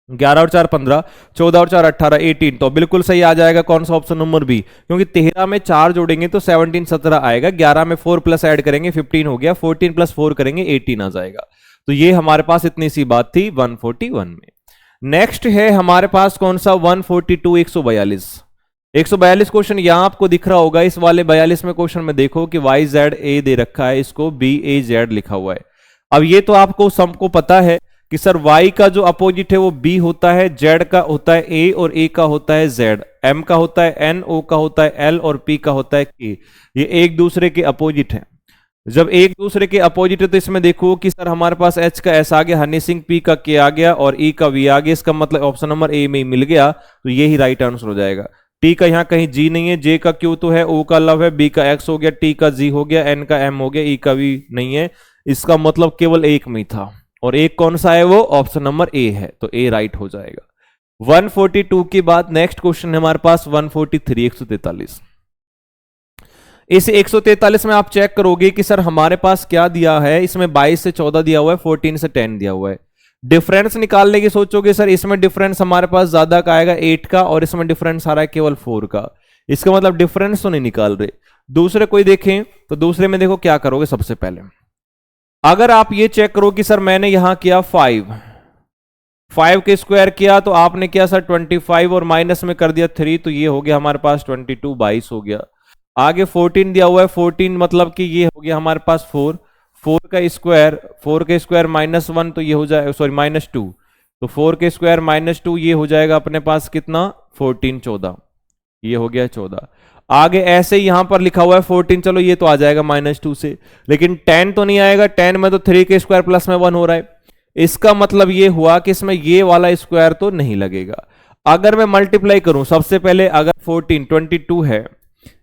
11 और 4 15, 14 और 4 18, 18, तो बिल्कुल सही आ जाएगा कौन सा, ऑप्शन नंबर बी, क्योंकि 13 में 4 जोड़ेंगे तो 17 17 आएगा, 11 में 4 प्लस ऐड करेंगे 15 हो गया, 14 + 4 करेंगे 18 आ जाएगा। तो ये हमारे पास इतनी सी बात थी 141 में। नेक्स्ट है हमारे पास कौन सा, 142 142। 142 क्वेश्चन यहां आपको दिख रहा होगा। इस वाले 42 में क्वेश्चन में देखो कि YZ दे रखा है, इसको BAZ लिखा हुआ है। अब ये तो आपको सबको पता है कि सर Y का जो अपोजिट है वो B होता है, Z का होता है A और A का होता है Z, M का होता है N, O का होता है L और P का होता है K। ये एक दूसरे के अपोजिट है। जब एक दूसरे के अपोजिट है तो इसमें देखो कि सर हमारे पास H का S आ गया, हनी सिंह P का K आ गया और E का V आ गया। इसका मतलब ऑप्शन नंबर ए में ही मिल गया, तो ये ही राइट आंसर हो जाएगा। T का यहाँ कहीं G नहीं है, J का Q तो है, O का लव है, B का X हो गया, T का Z हो गया, N का M हो गया, E का V नहीं है। इसका मतलब केवल एक में ही था, और एक कौन सा है वो, ऑप्शन नंबर ए है, तो ए राइट हो जाएगा। 142 के बाद नेक्स्ट क्वेश्चन है हमारे पास 143 143। इस 143 में आप चेक करोगे कि सर हमारे पास क्या दिया है, इसमें 22 से 14 दिया हुआ है, 14 से 10 दिया हुआ है। डिफरेंस निकालने की सोचोगे सर, इसमें डिफरेंस हमारे पास ज्यादा का आएगा 8 का, और इसमें डिफरेंस आ रहा है केवल 4 का। इसका मतलब डिफरेंस तो नहीं निकाल रहे। दूसरे कोई देखें तो दूसरे में देखो क्या करोगे। सबसे पहले अगर आप ये चेक करो कि सर मैंने यहां किया 5 के स्क्वायर किया, तो आपने किया सर 25 और माइनस में कर दिया 3, तो ये हो गया हमारे पास 22, 22 हो गया। आगे 14 दिया हुआ है, 14 मतलब कि ये हो गया हमारे पास 4 का स्क्वायर, 4 के स्क्वायर -1, तो ये हो जाएगा, सॉरी -2, तो 4 के स्क्वायर -2 ये हो जाएगा अपने पास कितना, 14, 14, ये हो गया 14। आगे ऐसे ही यहां पर लिखा हुआ है 14, चलो ये तो आ जाएगा -2 से, लेकिन 10 तो नहीं आएगा। 10 में तो 3 के स्क्वायर प्लस में 1 हो रहा है। इसका मतलब ये हुआ कि इसमें ये वाला स्क्वायर तो नहीं लगेगा। अगर मैं मल्टीप्लाई करूं, सबसे पहले अगर 14 22 है,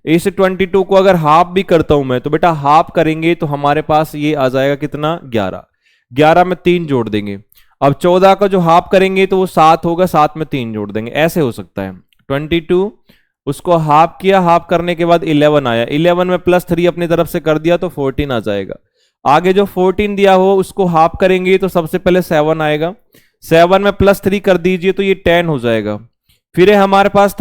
इस 22 को अगर हाफ भी करता हूं मैं, तो बेटा हाफ करेंगे तो हमारे पास ये आ जाएगा कितना, 11। 11 में 3 जोड़ देंगे। अब 14 का जो हाफ करेंगे तो वो 7 होगा, 7 में 3 जोड़ देंगे। ऐसे हो सकता है 22 उसको हाफ किया, हाफ करने के बाद 11 आया, 11 में +3 अपनी तरफ से कर दिया तो 14 आ जाएगा। आगे जो 14 दिया हो उसको हाफ करेंगे तो सबसे पहले 7 आएगा, 7 में +3 कर दीजिए तो ये 10 हो जाएगा। फिर है हमारे पास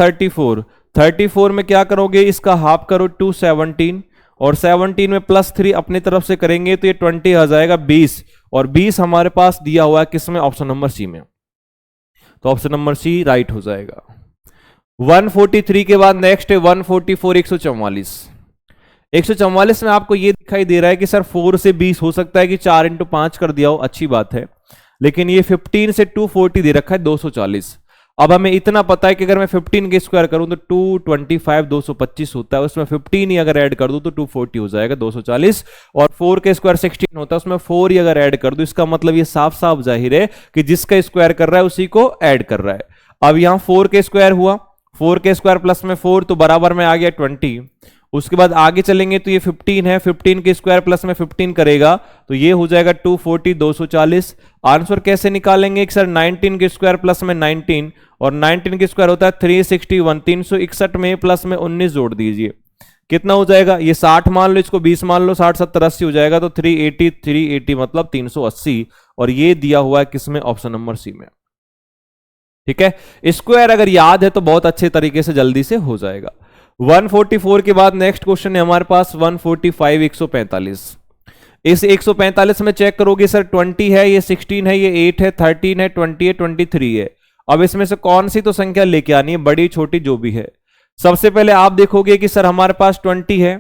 34 में क्या करोगे, इसका हाफ करो 2 17, और 17 में +3 अपनी तरफ से करेंगे तो ये 20 आ जाएगा, 20, और 20 हमारे पास दिया हुआ है किसमें, ऑप्शन नंबर सी में, तो ऑप्शन नंबर सी राइट हो जाएगा। 143 के बाद नेक्स्ट है 144, 144। 144 में आपको ये दिखाई दे रहा है कि सर 4 से 20 हो सकता है कि 4 इंटू 5 कर दिया हो, अच्छी बात है, लेकिन ये 15 से 240 दे रखा है 240। अब हमें इतना पता है कि अगर मैं 15 के स्क्वायर करूं तो 225 225 होता है, उसमें 15 ही अगर ऐड कर दूं तो 240 हो जाएगा 240, और 4 के स्क्वायर 16 होता है, उसमें 4 ही अगर ऐड कर दूं, इसका मतलब ये साफ साफ जाहिर है कि जिसका स्क्वायर कर रहा है उसी को ऐड कर रहा है। अब यहां 4 के स्क्वायर हुआ, 4 के स्क्वायर प्लस में 4 तो बराबर में आ गया 20। उसके बाद आगे चलेंगे तो ये 15 है, 15 के स्क्वायर प्लस में 15 करेगा तो ये हो जाएगा 240 240। आंसर कैसे निकालेंगे कि सर 19 के स्क्वायर प्लस में 19, और 19 के स्क्वायर होता है 361, 361 में प्लस में 19 जोड़ दीजिए, कितना हो जाएगा, ये 60 मान लो, इसको 20 मान लो, 60 70 80 हो जाएगा, तो 380 मतलब 380, और ये दिया हुआ है किसमें, ऑप्शन नंबर सी में। ठीक है, स्क्वायर अगर याद है तो बहुत अच्छे तरीके से जल्दी से हो जाएगा। 144 के बाद नेक्स्ट क्वेश्चन है हमारे पास 145, 145। इस 145 में चेक करोगे सर 20 है, ये 16 है, ये 8 है, 13 है, 20 है, 23 है। अब इसमें से कौन सी तो संख्या लेके आनी है, बड़ी छोटी जो भी है। सबसे पहले आप देखोगे कि सर हमारे पास 20 है,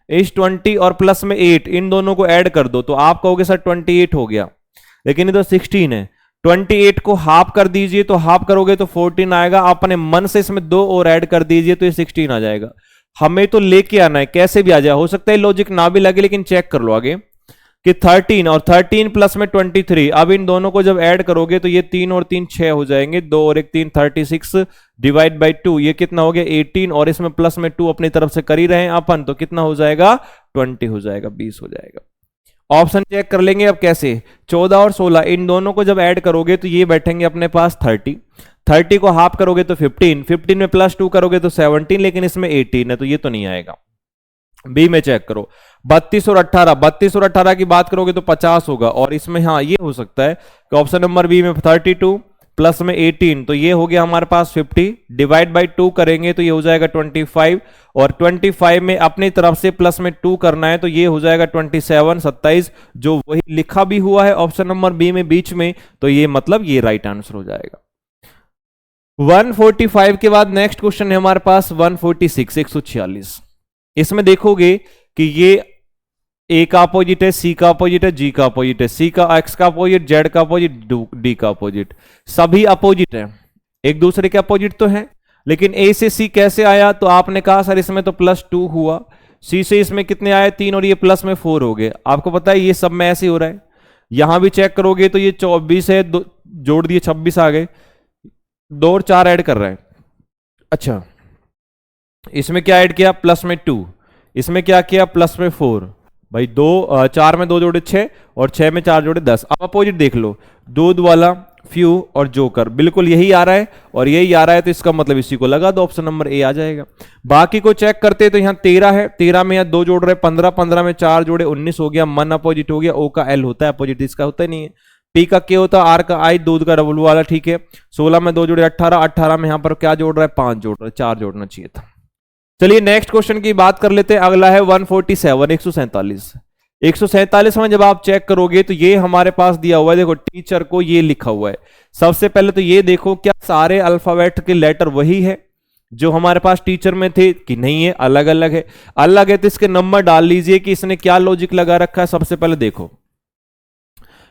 इस 20 और प्लस में 8 इन दोनों को ऐड कर दो, तो आप कहोगे सर 28 हो गया, लेकिन ये तो 16 है। 28 को हाफ कर दीजिए, तो हाफ करोगे तो 14 आएगा, अपने मन से इसमें 2 और ऐड कर दीजिए तो ये 16 आ जाएगा। हमें तो लेके आना है, कैसे भी आ जाए, हो सकता है लॉजिक ना भी लगे, लेकिन चेक कर लो आगे कि 13 और 13 प्लस में 23, अब इन दोनों को जब ऐड करोगे तो ये 3 और 3 6 हो जाएंगे, 2 और 1 3, 36 डिवाइड बाई 2 ये कितना हो गया 18, और इसमें प्लस में 2 अपनी तरफ से कर ही रहे हैं अपन, तो कितना हो जाएगा 20 हो जाएगा, 20 हो जाएगा। ऑप्शन चेक कर लेंगे अब कैसे, 14 और 16 इन दोनों को जब ऐड करोगे तो ये बैठेंगे अपने पास 30 को हाफ करोगे तो 15 में +2 करोगे तो 17, लेकिन इसमें 18 है तो ये तो नहीं आएगा। बी में चेक करो 32 और 18 की बात करोगे तो 50 होगा, और इसमें हाँ ये हो सकता है कि ऑप्शन नंबर बी में 32 प्लस में 18, तो ये हो गया हमारे पास 50, डिवाइड बाई 2 करेंगे तो ये हो जाएगा 25, और 25 में अपनी तरफ से प्लस में 2 करना है तो ये हो जाएगा 27 27, जो वही लिखा भी हुआ है ऑप्शन नंबर बी में बीच में, तो ये मतलब ये राइट आंसर हो जाएगा। 145 के बाद नेक्स्ट क्वेश्चन है हमारे पास 146, 146। इसमें देखोगे कि ये ए का अपोजिट है, सी का अपोजिट है, जी का अपोजिट है, सी का एक्स का अपोजिट, जेड का अपोजिट, डी का अपोजिट, सभी अपोजिट है, एक दूसरे के अपोजिट तो है, लेकिन ए से सी कैसे आया, तो आपने कहा सर इसमें तो +2 हुआ, सी से इसमें कितने आए 3, और ये प्लस में 4 हो गए। आपको पता है ये सब में ऐसे हो रहा है, यहां भी चेक करोगे तो ये 24 है, जोड़ दिए 26 आ गए, 2 और 4 ऐड कर रहा है। अच्छा, इसमें क्या ऐड किया, प्लस में 2, इसमें क्या किया प्लस में 4, भाई दो, चार में दो जोड़े 6 और 6 में 4 जोड़े 10। अब अपोजिट देख लो, दूध वाला, फ्यू और जोकर, बिल्कुल यही आ रहा है और यही आ रहा है, तो इसका मतलब इसी को लगा दो, ऑप्शन नंबर ए आ जाएगा। बाकी को चेक करते तो यहाँ 13 है, 13 में यहाँ दो जोड़ रहे 15, 15 में 4 जोड़े 19 हो गया, मन अपोजिट हो गया, ओ का एल होता है अपोजिट, इसका होता ही नहीं है। पी का के होता है, आर का आई, दूध का डब्ल्यू वाला, ठीक है। 16 में दो जोड़े 18, 18 में यहाँ पर क्या जोड़ रहा है 5 जोड़ रहा है, 4 जोड़ना चाहिए था। चलिए नेक्स्ट क्वेश्चन की बात कर लेते हैं। अगला है 147, 147। 147 में जब आप चेक करोगे तो ये हमारे पास दिया हुआ है, देखो टीचर को ये लिखा हुआ है। सबसे पहले तो ये देखो क्या सारे अल्फाबेट के लेटर वही है जो हमारे पास टीचर में थे कि नहीं है, अलग अलग है। अलग है तो इसके नंबर डाल लीजिए कि इसने क्या लॉजिक लगा रखा है। सबसे पहले देखो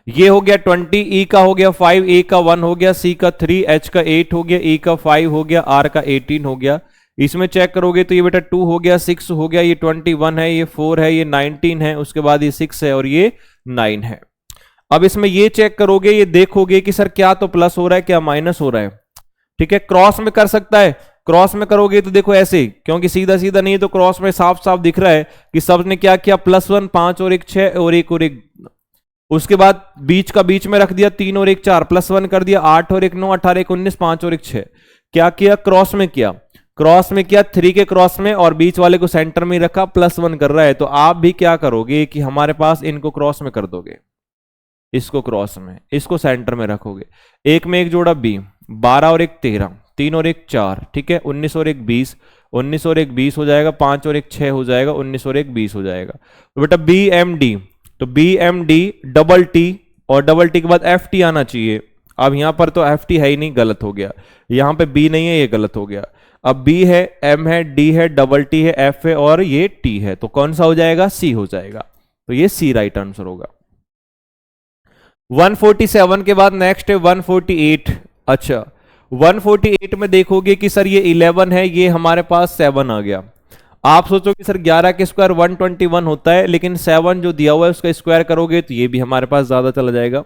ये हो गया 20, ई का हो गया 5, ए का 1 हो गया, सी का 3, एच का 8 हो गया, ई का 5 हो गया, आर का 18 हो गया। इसमें चेक करोगे तो ये बेटा 2 हो गया, 6 हो गया, ये 21 है, ये 4 है, ये 19 है, उसके बाद ये 6 है और ये 9 है। अब इसमें ये चेक करोगे, ये देखोगे कि सर क्या तो प्लस हो रहा है क्या माइनस हो रहा है, ठीक है। क्रॉस में कर सकता है, क्रॉस में करोगे तो देखो ऐसे, क्योंकि सीधा सीधा नहीं है तो क्रॉस में साफ साफ दिख रहा है कि सब ने क्या किया, +1, 5 और 1 6 और 1 और 1, उसके बाद बीच का बीच में रख दिया 3 और 1 4, +1 कर दिया 8 और 1 9, 18 1 19, 5 और 1 6। क्या किया, क्रॉस में किया, क्रॉस में किया 3 के क्रॉस में और बीच वाले को सेंटर में रखा, +1 कर रहा है। तो आप भी क्या करोगे कि हमारे पास इनको क्रॉस में कर दोगे, इसको क्रॉस में, इसको सेंटर में रखोगे। एक में एक जोड़ा बी, 12 और 1 13, 3 और 1 4, ठीक है, 19 और 1 20, 19 और 1 20 हो जाएगा, 5 और 1 6 हो जाएगा, 19 और 1 20 हो जाएगा। तो बेटा बी एम डी, तो B M D double T और डबल टी के बाद एफ टी आना चाहिए। अब यहां पर तो एफ टी है ही नहीं, गलत हो गया, यहां पे बी नहीं है, ये गलत हो गया। अब बी है, एम है, डी है, डबल टी है, एफ है और ये टी है, तो कौन सा हो जाएगा, सी हो जाएगा। तो ये सी राइट आंसर होगा। 147 के बाद नेक्स्ट है 148। अच्छा 148 में देखोगे कि सर ये 11 है, ये हमारे पास 7 आ गया। आप सोचोगे सर 11 के स्क्वायर 121 होता है, लेकिन 7 जो दिया हुआ है उसका स्क्वायर करोगे तो ये भी हमारे पास ज्यादा चला जाएगा।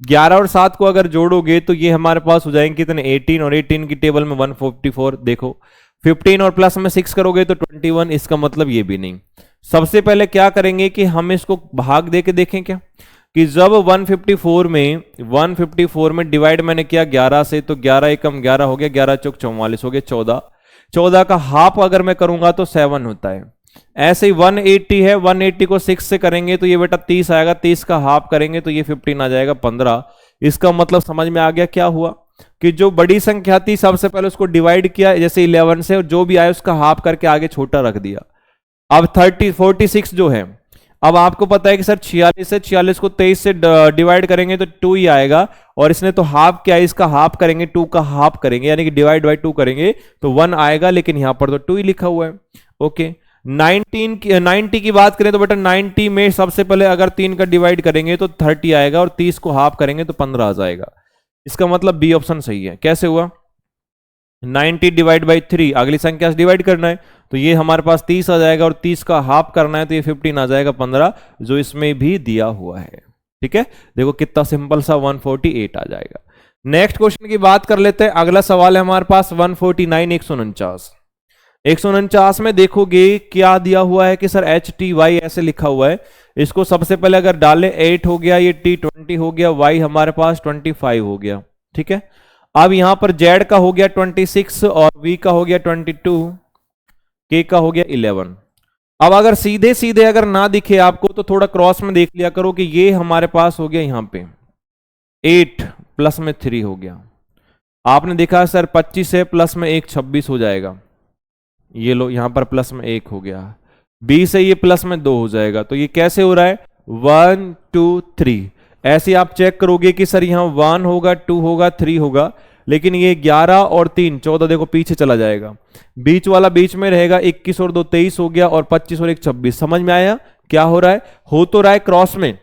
11 और 7 को अगर जोड़ोगे तो ये हमारे पास हो जाएंगे कितने, 18 और 18 की टेबल में 144। देखो 15 और प्लस में 6 करोगे तो 21, इसका मतलब ये भी नहीं। सबसे पहले क्या करेंगे कि हम इसको भाग दे के देखें क्या, कि जब 154 में डिवाइड मैंने किया 11 से, तो 11 एकम 11 हो गया, 11 चौक 44 हो गया, 14, 14 का हाफ अगर मैं करूंगा तो 7 होता है। ऐसे ही 180 है, 180 को 6 से करेंगे तो ये बेटा 30 आएगा, 30 का हाफ करेंगे तो ये 15 आ जाएगा, 15। इसका मतलब समझ में आ गया क्या हुआ, कि जो बड़ी संख्या थी सबसे पहले उसको डिवाइड किया जैसे 11 से, और जो भी आया उसका हाफ करके आगे छोटा रख दिया। अब 46 जो है, अब आपको पता है कि सर 46 है, 46 को 23 से डिवाइड करेंगे तो 2 ही आएगा, और इसने तो हाफ किया, इसका हाफ करेंगे, 2 का हाफ करेंगे, यानी कि डिवाइड बाय 2 करेंगे तो 1 आएगा, लेकिन यहां पर तो 2 ही लिखा हुआ है। ओके 90 की बात करें तो बेटा 90 में सबसे पहले अगर 3 का डिवाइड करेंगे तो 30 आएगा, और 30 को हाफ करेंगे तो 15 आ जाएगा। इसका मतलब बी ऑप्शन सही है। कैसे हुआ, 90 डिवाइड बाई 3, अगली संख्या से डिवाइड करना है तो ये हमारे पास 30 आ जाएगा, और 30 का हाफ करना है तो ये 15 आ जाएगा, 15 जो इसमें भी दिया हुआ है। ठीक है, देखो कितना सिंपल सा 148 आ जाएगा। नेक्स्ट क्वेश्चन की बात कर लेते हैं। अगला सवाल है हमारे पास 149, 149 में देखोगे क्या दिया हुआ है कि सर HTY ऐसे लिखा हुआ है। इसको सबसे पहले अगर डाले 8 हो गया, ये T 20 हो गया, Y हमारे पास 25 हो गया। ठीक है, अब यहां पर Z का हो गया 26 और V का हो गया 22, K का हो गया 11। अब अगर सीधे सीधे अगर ना दिखे आपको तो थोड़ा क्रॉस में देख लिया करो कि ये हमारे पास हो गया यहां पे 8 प्लस में 3 हो गया। आपने देखा सर 25 है, प्लस में 1 26 हो जाएगा, ये लो यहां पर प्लस में 1 हो गया, 20 है, ये प्लस में 2 हो जाएगा। तो ये कैसे हो रहा है 1 2 3। ऐसे आप चेक करोगे कि सर यहां 1 होगा, 2 होगा, 3 होगा, लेकिन ये 11 और 3 14, देखो पीछे चला जाएगा, बीच वाला बीच में रहेगा, 21 और 2 23 हो गया, और 25 और 1 26। समझ में आया क्या हो रहा है, हो तो रहा है क्रॉस में,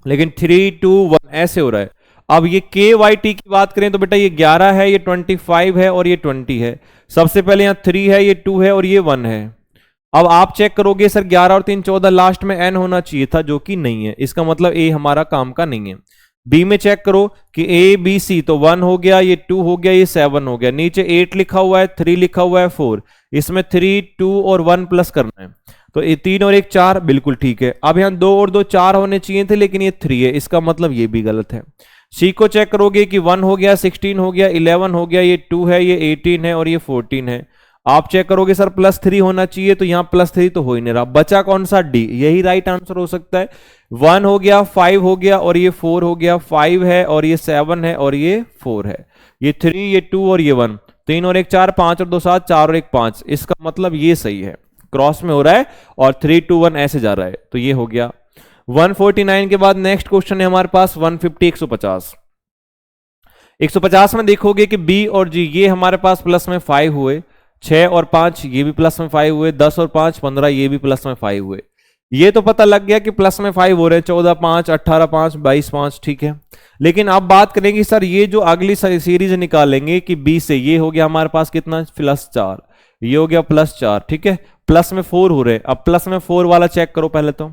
लेकिन 3 2 1 ऐसे हो रहा है। अब ये KYT की बात करें तो बेटा ये 11 है, ये 25 है और ये 20 है। सबसे पहले यहाँ 3 है, ये 2 है और ये 1 है। अब आप चेक करोगे सर 11 और 3 14, लास्ट में n होना चाहिए था, जो कि नहीं है। इसका मतलब A हमारा काम का नहीं है। B में चेक करो कि A B C, तो 1 हो गया, ये 2 हो गया, ये 7 हो गया, नीचे 8 लिखा हुआ है, 3 लिखा हुआ है, 4, इसमें 3 2 और 1 प्लस करना है। तो ये 3 और 1 4, बिल्कुल ठीक है। अब यहाँ 2 और 2 4 होने चाहिए थे, लेकिन ये 3 है, इसका मतलब ये भी गलत है। सी को चेक करोगे कि 1 हो गया, 16 हो गया, 11 हो गया, ये 2 है, ये 18 है और ये 14 है। आप चेक करोगे सर +3 होना चाहिए, तो यहां +3 तो हो ही नहीं रहा, बचा कौन सा? डी। यही राइट आंसर हो सकता है। 1 हो गया, 5 हो गया और ये 4 हो गया, 5 है और ये 7 है और ये 4 है, ये 3, ये 2 और ये 1, 3 और 1 4, 5 और 2 7, 4 और 1 5, इसका मतलब ये सही है, क्रॉस में हो रहा है और 3 2 1 ऐसे जा रहा है, तो ये हो गया। 149 के बाद नेक्स्ट क्वेश्चन है हमारे पास 150 150। 150 में देखोगे कि बी और जी ये हमारे पास प्लस में 5 हुए, 6 और 5 ये भी प्लस में 5 हुए, 10 और 5 15 ये भी प्लस में 5 हुए। ये तो पता लग गया कि प्लस में 5 हो रहे हैं, 14 5, 18 5, 22 5, ठीक है। लेकिन अब बात करेंगे सर ये जो अगली सीरीज निकालेंगे कि बी से, ये हो गया हमारे पास कितना? +4, ये हो गया +4, ठीक है। प्लस में 4 हो रहे हैं, अब प्लस में 4 वाला चेक करो पहले तो।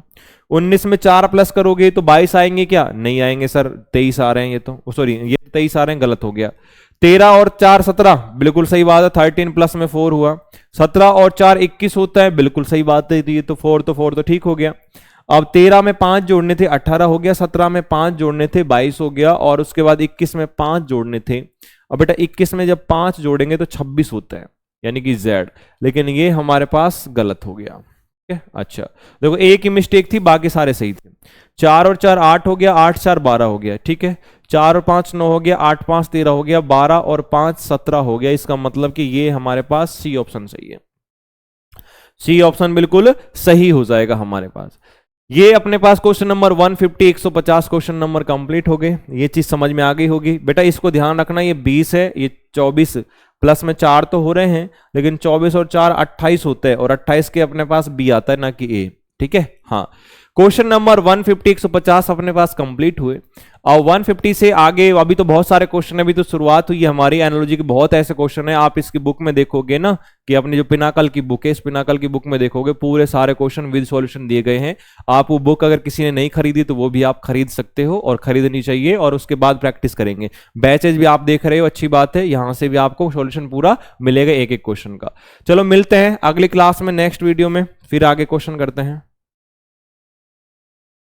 19 में 4 प्लस करोगे तो 22 आएंगे क्या? नहीं आएंगे सर, 23 आ रहे हैं, ये तो सॉरी ये 23 आ रहे हैं, गलत हो गया। 13 और 4 17, बिल्कुल सही बात है, 13 प्लस में 4 हुआ। 17 और 4 21 होता है, बिल्कुल सही बात है, ये तो 4 तो ठीक हो गया। अब 13 में 5 जोड़ने थे 18 हो गया, 17 में 5 जोड़ने थे 22 हो गया, और उसके बाद 21 में 5 जोड़ने थे। अब बेटा 21 में जब 5 जोड़ेंगे तो 26 होता है, यानी कि Z, लेकिन ये हमारे पास गलत हो गया। ठीक है, अच्छा देखो एक ही मिस्टेक थी, बाकी सारे सही थे। 4 और 4 8 हो गया, 8 4 12 हो गया, ठीक है। 4 और 5 9 हो गया, 8 5 13 हो गया, 12 और 5 17 हो गया। इसका मतलब कि ये हमारे पास सी ऑप्शन सही है, सी ऑप्शन बिल्कुल सही हो जाएगा हमारे पास। ये अपने पास question number 150 150 question number complete हो गए। ये चीज समझ में आ गई होगी बेटा, इसको ध्यान रखना, ये 20 है, ये 24 प्लस में 4 तो हो रहे हैं, लेकिन 24 और 4 28 होते हैं, और 28 के अपने पास बी आता है ना कि ए, ठीक है। हाँ, क्वेश्चन नंबर 150 150 अपने पास कंप्लीट हुए। और 150 से आगे अभी तो बहुत सारे क्वेश्चन है, अभी तो शुरुआत हुई है हमारी एनालॉजी की, बहुत ऐसे क्वेश्चन है। आप इसकी बुक में देखोगे ना कि अपनी जो पिनाकल की बुक है, इस पिनाकल की बुक में देखोगे पूरे सारे क्वेश्चन विद सॉल्यूशन दिए गए हैं। आप वो बुक अगर किसी ने नहीं खरीदी तो वो भी आप खरीद सकते हो, और खरीदनी चाहिए, और उसके बाद प्रैक्टिस करेंगे। बैचेज भी आप देख रहे हो, अच्छी बात है, यहां से भी आपको सॉल्यूशन पूरा मिलेगा एक एक क्वेश्चन का। चलो मिलते हैं अगली क्लास में, नेक्स्ट वीडियो में, फिर आगे क्वेश्चन करते हैं।